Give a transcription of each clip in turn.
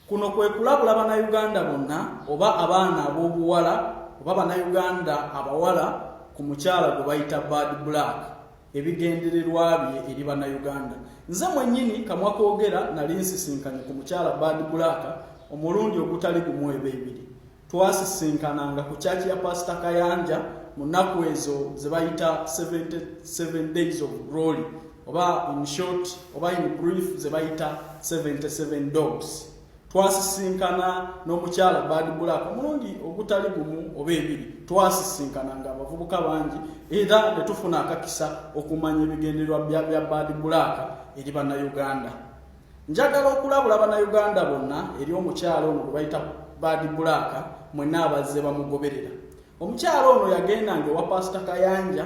Kuno kwe kulabula bannayuganda bonna oba abaana ab'obuwala oba bannayuganda abawala ku mukyala gwe bayita Bad Black, ebigendererwa bye eri bannayuganda. Nze mwennyini kamwa koogera nali nsisinkanye ku mukyala Bad Black omulundi ogutali gumu ebibiri. Twasisinkananga ku church ya Pastor Kayanja mu nnaku ezo ze bayita 77 days of glory, oba in short oba in brief ze bayita 77 dogs. Twasisinkana n'omukyala Bad Black omulundi ogutali gumu oba ebiri. Twasisinkananga abavubuka bangi era ne tufuna akakisa okumanya ebigendererwa bya Bad Black eri bannayuganda. Njagala okulabula bannayuganda bonna eri omukyala ono gwe bayita Bad Black mwenna abazze bamugoberera. Omukyala ono yagendanga ewa Pastor Kayanja,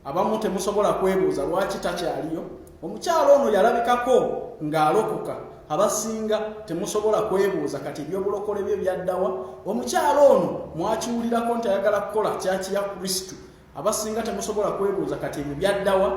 abamu temusobola kwebuuza lwaki takyaliyo. Omukyala ono yalabikako ng'alokoka, abasinga temusobola kwebuuza kati ebyobulokole bye byaddawa. Omukyala ono mwakiwulirako nti ayagala kukola kyaki ya Kristo, abasinga temusobola kwebuuza kati ebyo byaddawa.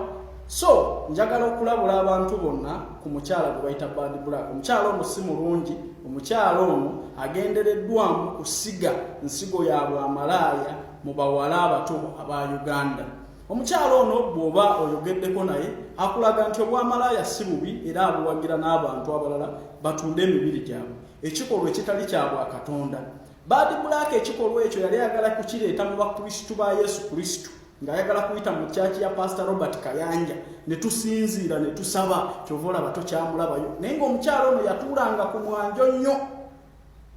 So njagala okulabula abantu bonna ku mukyala gwe bayita Bad Black. Omukyala ono si mulungi, omukyala ono agendereddwamu kusiga nsigo ya bwamalaaya mu bawala abato aba Uganda. Omukyala ono bw'oba oyogeddeko naye akulaga nti obwamalaaya si bubi era abuwagira n'abantu abalala batunde emibiri gyabwe, ekikolwa ekitali kya Bwakatonda. Bad Black ekikolwa ekyo yali ayagala kukireeta mu bakristu ba Yesu Kristo, ng'ayagala kuyita mu kyaki ya Pastor Robert Kayanja, ne tusinziira ne tusaba kyova olaba tokyamulabayo. Naye ng'omukyala ono yatuulanga ku mwanjo nnyo,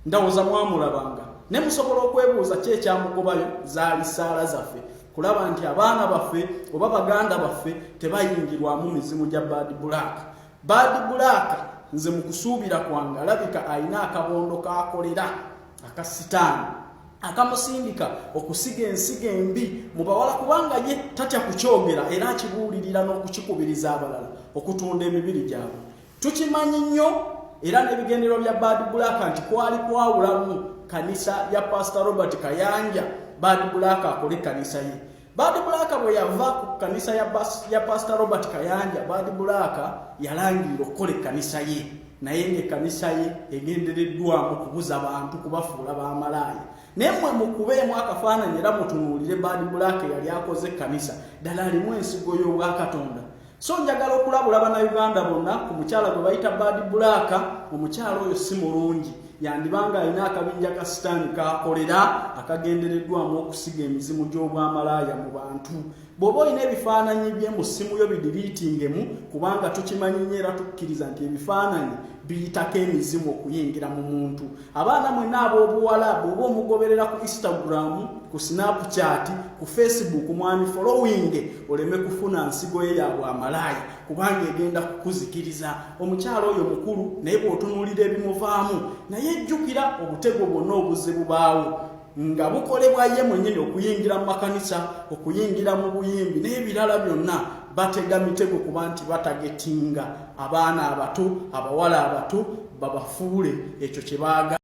ndowooza mwamulabanga ne musobola okwebuuza ki ekyamugobayo. Zaali ssaala zaffe kulaba nti abaana baffe oba baganda baffe tebayingirwamu mizimu gya Bad Black. Bad Black nze mu kusuubira kwange alabika alina akabondo k'akolera aka sitaani akamusindika okusiga ensigo embi mu bawala, kubanga ye tatya kukyogera era akibuulirira n'okukikubiriza abalala okutunda emibiri gyabwe. Tukimanyi nnyo era n'ebigendererwa bya Bad Black nti kwali kwawulamu kanisa ya Pastor Robert Kayanja, Bad Black akole kanisa ye. Bad Black bwe yava ku kanisa ya Pastor Robert Kayanja, Bad Black yalangirira okukole kanisa ye, naye ng'ekkanisa ye egendereddwamu kubuza abantu kubafuula b'amalaaya. Naye mmwe mukubeemu akafaananyi era mutunuulire Bad Black yali akoze ekkanisa ddala alimu ensigo y'Obwakatonda. So njagala okulabula bannayuganda bonna ku mukyala gwe bayita Bad Black. Omukyala oyo si mulungi, yandibanga alina akabinja ka sitaani k'akolera akagendereddwamu okusiga emizimu gy'obwamalaaya mu bantu. Bw'oba olina ebifaananyi bye mu ssimu yo bidiriitingemu, kubanga tukimanyi nnyo era tukkiriza nti ebifaananyi biyitako emizimu okuyingira mu muntu. Abaana mwenna ab'obuwala bw'oba omugoberera ku Instagram, ku Snapchat, ku Facebook, mwani following oleme kufuna nsigo ye ya bwamalaaya kubanga egenda kukuzikiriza. Omukyala oyo mukulu naye bw'otunuulira ebimuvaamu, naye ejjukira obutego bwonna obuzze bubaawo nga bukolebwa ye mwennyini okuyingira mu makanisa, okuyingira mu buyimbi n'ebirala byonna. Batega mitego kuba nti batagetinga abaana abato, abawala abato babafuule ekyo kye baaga.